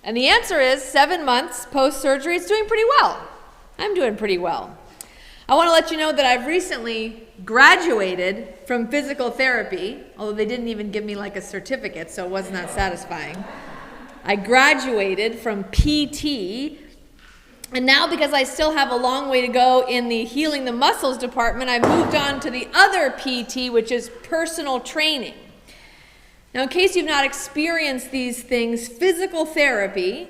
And the answer is 7 months post-surgery, it's doing pretty well. I'm doing pretty well. I want to let you know that I've recently graduated from physical therapy, although they didn't even give me like a certificate, so it wasn't that satisfying. I graduated from PT, and now because I still have a long way to go in the healing the muscles department, I've moved on to the other PT, which is personal training. Now, in case you've not experienced these things, physical therapy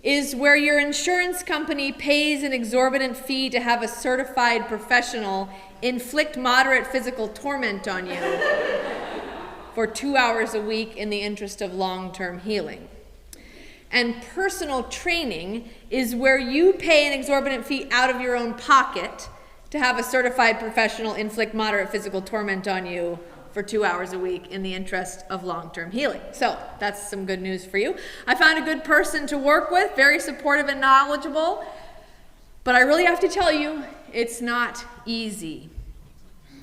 is where your insurance company pays an exorbitant fee to have a certified professional inflict moderate physical torment on you for 2 hours a week in the interest of long-term healing. And personal training is where you pay an exorbitant fee out of your own pocket to have a certified professional inflict moderate physical torment on you for 2 hours a week in the interest of long-term healing. So that's some good news for you. I found a good person to work with, very supportive and knowledgeable, but I really have to tell you, it's not easy.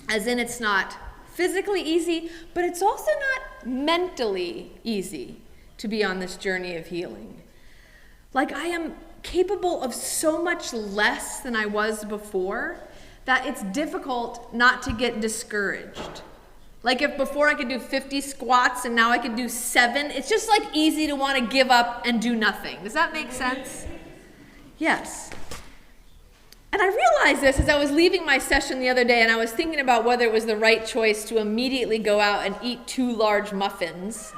As in, it's not physically easy, but it's also not mentally easy to be on this journey of healing. Like, I am capable of so much less than I was before that it's difficult not to get discouraged. Like, if before I could do 50 squats and now I can do 7, it's just like easy to want to give up and do nothing. Does that make sense? Yes. And I realized this as I was leaving my session the other day, and I was thinking about whether it was the right choice to immediately go out and eat 2 large muffins.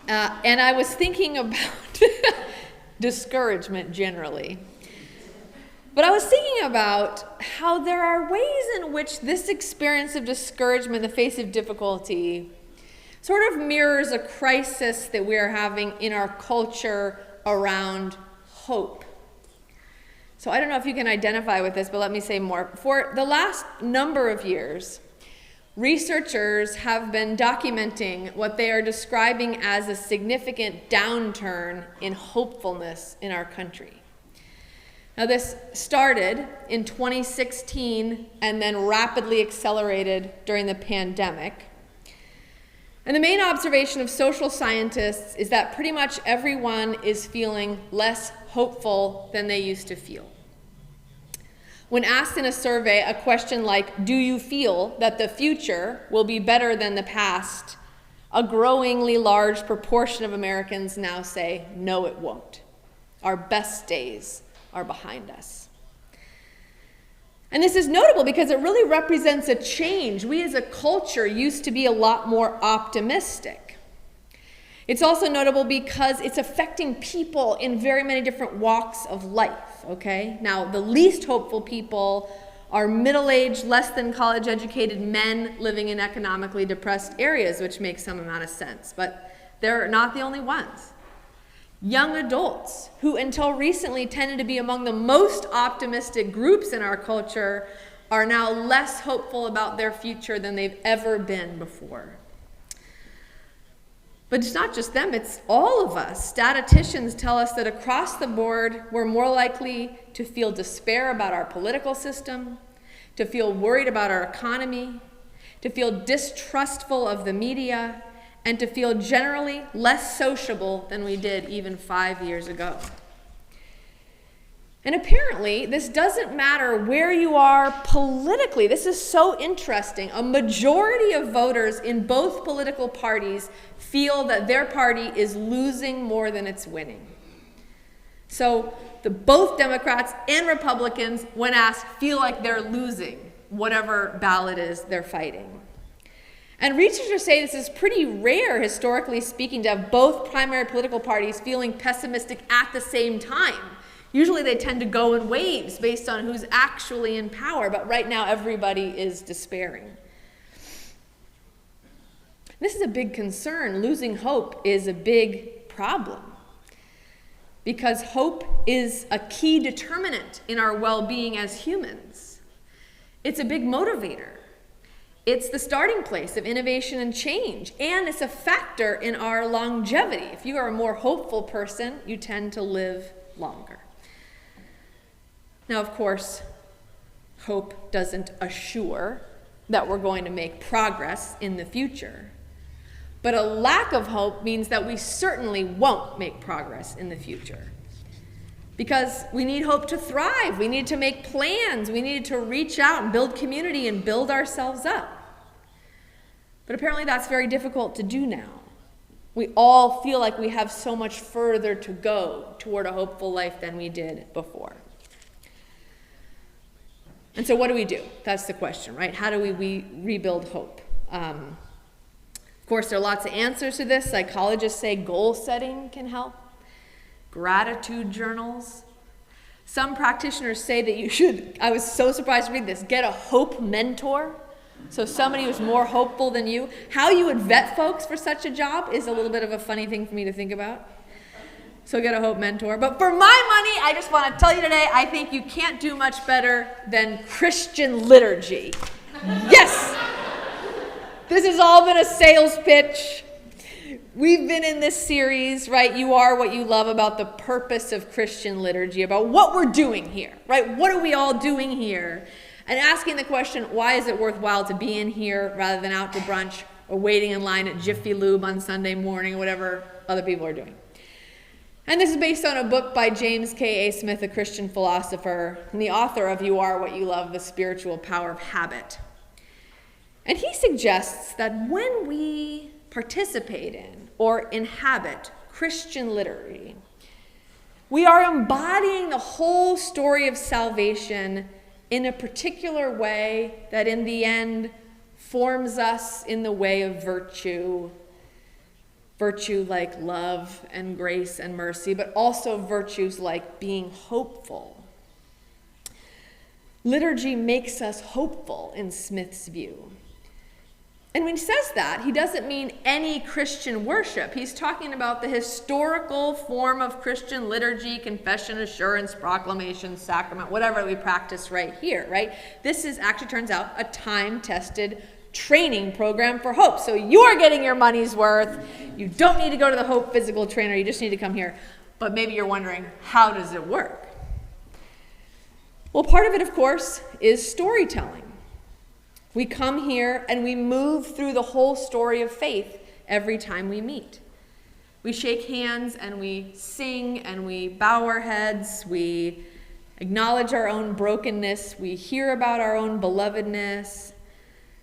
And I was thinking about discouragement generally. But I was thinking about how there are ways in which this experience of discouragement in the face of difficulty sort of mirrors a crisis that we are having in our culture around hope. So I don't know if you can identify with this, but let me say more. For the last number of years, researchers have been documenting what they are describing as a significant downturn in hopefulness in our country. Now, this started in 2016 and then rapidly accelerated during the pandemic. And the main observation of social scientists is that pretty much everyone is feeling less hopeful than they used to feel. When asked in a survey a question like, do you feel that the future will be better than the past, a growingly large proportion of Americans now say, no, it won't. Our best days are behind us. And this is notable because it really represents a change. We as a culture used to be a lot more optimistic. It's also notable because it's affecting people in very many different walks of life, okay? Now, the least hopeful people are middle-aged, less than college-educated men living in economically depressed areas, which makes some amount of sense, but they're not the only ones. Young adults, who until recently tended to be among the most optimistic groups in our culture, are now less hopeful about their future than they've ever been before. But it's not just them, it's all of us. Statisticians tell us that across the board, we're more likely to feel despair about our political system, to feel worried about our economy, to feel distrustful of the media, and to feel generally less sociable than we did even 5 years ago. And apparently, this doesn't matter where you are politically. This is so interesting. A majority of voters in both political parties feel that their party is losing more than it's winning. So both Democrats and Republicans, when asked, feel like they're losing whatever ballot is they're fighting. And researchers say this is pretty rare, historically speaking, to have both primary political parties feeling pessimistic at the same time. Usually they tend to go in waves based on who's actually in power, but right now everybody is despairing. This is a big concern. Losing hope is a big problem because hope is a key determinant in our well-being as humans. It's a big motivator. It's the starting place of innovation and change, and it's a factor in our longevity. If you are a more hopeful person, you tend to live longer. Now, of course, hope doesn't assure that we're going to make progress in the future. But a lack of hope means that we certainly won't make progress in the future. Because we need hope to thrive. We need to make plans. We need to reach out and build community and build ourselves up. But apparently that's very difficult to do now. We all feel like we have so much further to go toward a hopeful life than we did before. And so what do? That's the question, right? How do we rebuild hope? Of course, there are lots of answers to this. Psychologists say goal setting can help. Gratitude journals. Some practitioners say that you should, I was so surprised to read this, get a hope mentor. So somebody who's more hopeful than you. How you would vet folks for such a job is a little bit of a funny thing for me to think about. So get a hope mentor. But for my money, I just want to tell you today, I think you can't do much better than Christian liturgy. Yes! This has all been a sales pitch. We've been in this series, right? You are what you love, about the purpose of Christian liturgy, about what we're doing here, right? What are we all doing here? And asking the question, why is it worthwhile to be in here rather than out to brunch or waiting in line at Jiffy Lube on Sunday morning or whatever other people are doing? And this is based on a book by James K.A. Smith, a Christian philosopher, and the author of You Are What You Love, The Spiritual Power of Habit. And he suggests that when we participate in or inhabit Christian liturgy, we are embodying the whole story of salvation in a particular way that in the end forms us in the way of virtue. Virtue like love and grace and mercy, but also virtues like being hopeful. Liturgy makes us hopeful in Smith's view. And when he says that, he doesn't mean any Christian worship. He's talking about the historical form of Christian liturgy, confession, assurance, proclamation, sacrament, whatever we practice right here, right? This is actually, turns out, a time-tested training program for hope. So you're getting your money's worth. You don't need to go to the Hope physical trainer. You just need to come here. But maybe you're wondering, how does it work? Well, part of it, of course, is storytelling. We come here and we move through the whole story of faith every time we meet. We shake hands and we sing and we bow our heads. We acknowledge our own brokenness. We hear about our own belovedness.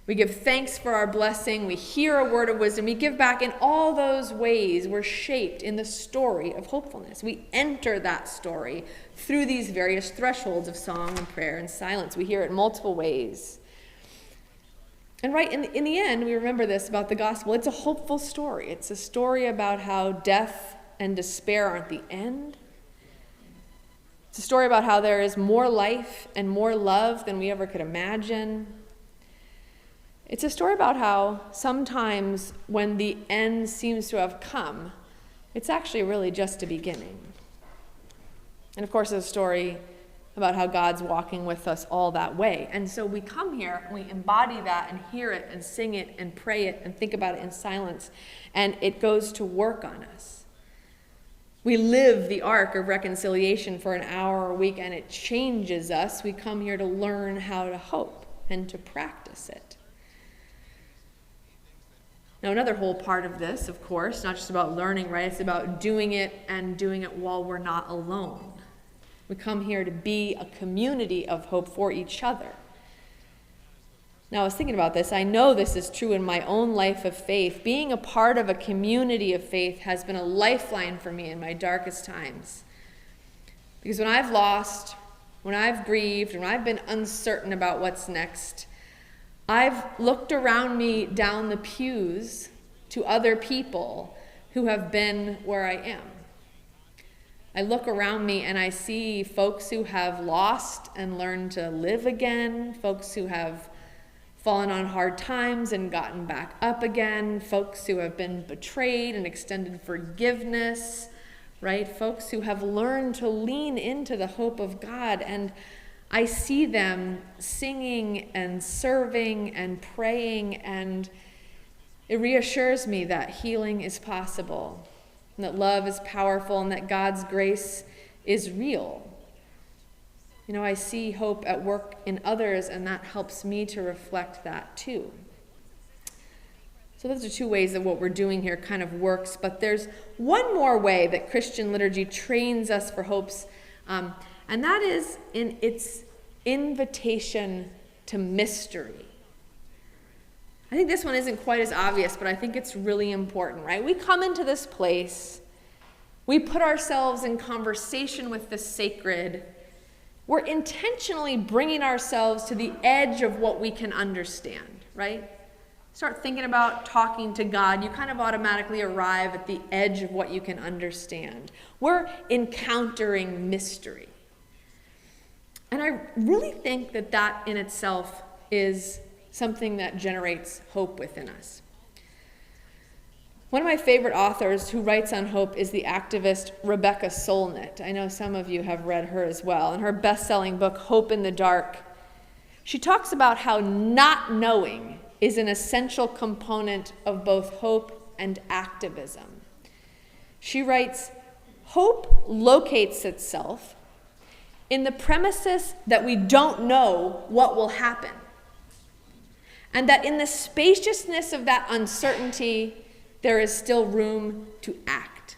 We give thanks for our blessing. We hear a word of wisdom. We give back. In all those ways, we're shaped in the story of hopefulness. We enter that story through these various thresholds of song and prayer and silence. We hear it in multiple ways. And right, in the end, we remember this about the gospel. It's a hopeful story. It's a story about how death and despair aren't the end. It's a story about how there is more life and more love than we ever could imagine. It's a story about how sometimes when the end seems to have come, it's actually really just a beginning. And of course, it's a story about how God's walking with us all that way. And so we come here and we embody that and hear it and sing it and pray it and think about it in silence, and it goes to work on us. We live the arc of reconciliation for an hour a week, and it changes us. We come here to learn how to hope and to practice it. Now, another whole part of this, of course, not just about learning, right? It's about doing it and doing it while we're not alone. We come here to be a community of hope for each other. Now, I was thinking about this. I know this is true in my own life of faith. Being a part of a community of faith has been a lifeline for me in my darkest times. Because when I've lost, when I've grieved, when I've been uncertain about what's next, I've looked around me down the pews to other people who have been where I am. I look around me and I see folks who have lost and learned to live again, folks who have fallen on hard times and gotten back up again, folks who have been betrayed and extended forgiveness, right? Folks who have learned to lean into the hope of God. And I see them singing and serving and praying, and it reassures me that healing is possible, and that love is powerful, and that God's grace is real. You know, I see hope at work in others, and that helps me to reflect that too. So those are two ways that what we're doing here kind of works. But there's one more way that Christian liturgy trains us for hopes, and that is in its invitation to mystery. I think this one isn't quite as obvious, but I think it's really important, right? We come into this place, we put ourselves in conversation with the sacred. We're intentionally bringing ourselves to the edge of what we can understand, right? Start thinking about talking to God, you kind of automatically arrive at the edge of what you can understand. We're encountering mystery. And I really think that that in itself is something that generates hope within us. One of my favorite authors who writes on hope is the activist Rebecca Solnit. I know some of you have read her as well. In her best-selling book, Hope in the Dark, she talks about how not knowing is an essential component of both hope and activism. She writes, hope locates itself in the premises that we don't know what will happen, and that in the spaciousness of that uncertainty, there is still room to act.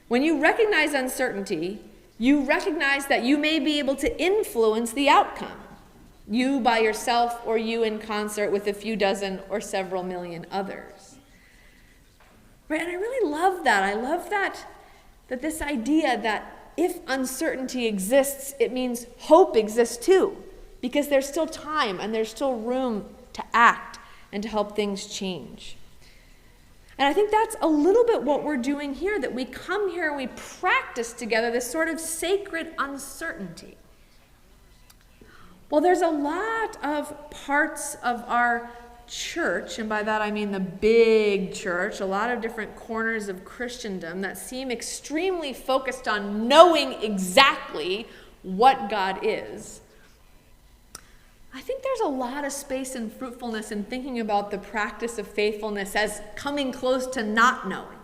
When you recognize uncertainty, you recognize that you may be able to influence the outcome. You by yourself, or you in concert with a few dozen or several million others. Right? And I really love that. I love that this idea that if uncertainty exists, it means hope exists too, because there's still time and there's still room to act and to help things change. And I think that's a little bit what we're doing here, that we come here and we practice together this sort of sacred uncertainty. Well, there's a lot of parts of our church, and by that I mean the big church, a lot of different corners of Christendom that seem extremely focused on knowing exactly what God is. I think there's a lot of space and fruitfulness in thinking about the practice of faithfulness as coming close to not knowing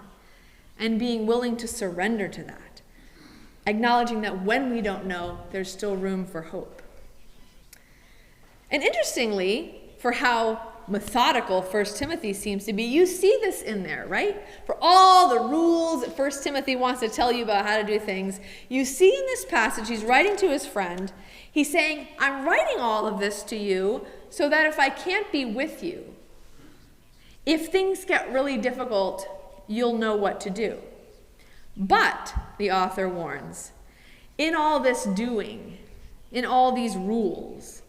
and being willing to surrender to that, acknowledging that when we don't know, there's still room for hope. And interestingly, for how methodical 1 Timothy seems to be, you see this in there, right? For all the rules that 1 Timothy wants to tell you about how to do things, you see in this passage, he's writing to his friend, he's saying, I'm writing all of this to you so that if I can't be with you, if things get really difficult, you'll know what to do. But, the author warns, in all this doing, in all these rules,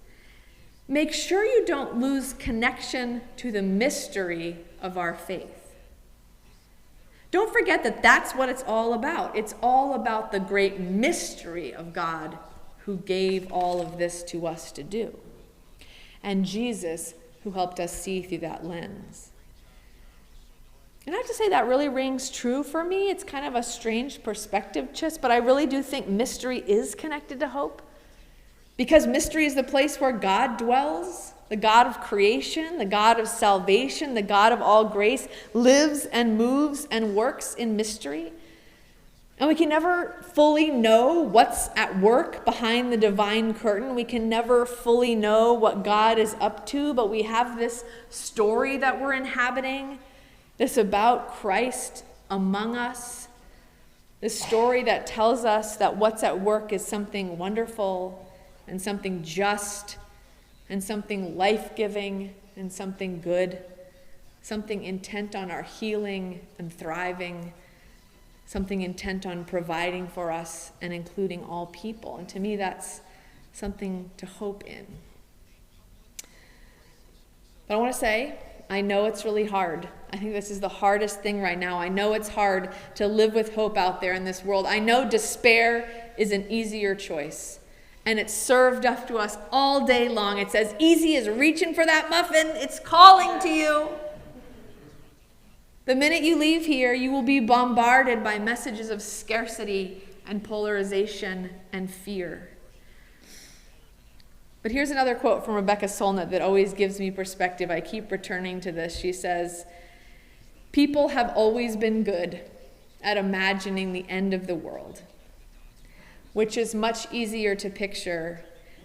make sure you don't lose connection to the mystery of our faith. Don't forget that that's what it's all about. It's all about the great mystery of God who gave all of this to us to do, and Jesus who helped us see through that lens. And I have to say that really rings true for me. It's kind of a strange perspective, but I really do think mystery is connected to hope. Because mystery is the place where God dwells, the God of creation, the God of salvation, the God of all grace, lives and moves and works in mystery. And we can never fully know what's at work behind the divine curtain. We can never fully know what God is up to, but we have this story that we're inhabiting, this about Christ among us, this story that tells us that what's at work is something wonderful, and something just, and something life-giving, and something good, something intent on our healing and thriving, something intent on providing for us and including all people. And to me, that's something to hope in. But I want to say, I know it's really hard. I think this is the hardest thing right now. I know it's hard to live with hope out there in this world. I know despair is an easier choice. And it's served up to us all day long. It's as easy as reaching for that muffin. It's calling to you. The minute you leave here, you will be bombarded by messages of scarcity and polarization and fear. But here's another quote from Rebecca Solnit that always gives me perspective. I keep returning to this. She says, "People have always been good at imagining the end of the world, which is much easier to picture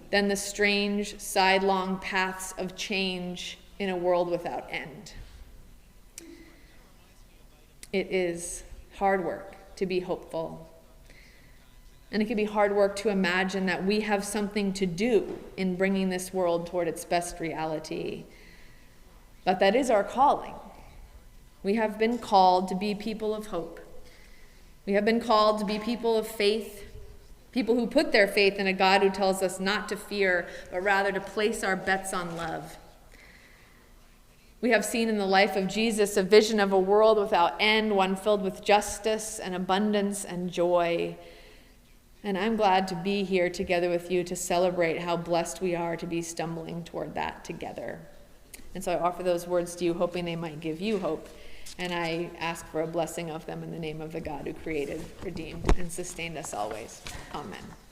than the strange sidelong paths of change in a world without end." It is hard work to be hopeful. And it can be hard work to imagine that we have something to do in bringing this world toward its best reality. But that is our calling. We have been called to be people of hope. We have been called to be people of faith, people who put their faith in a God who tells us not to fear, but rather to place our bets on love. We have seen in the life of Jesus a vision of a world without end, one filled with justice and abundance and joy. And I'm glad to be here together with you to celebrate how blessed we are to be stumbling toward that together. And so I offer those words to you, hoping they might give you hope. And I ask for a blessing of them in the name of the God who created, redeemed, and sustained us always. Amen.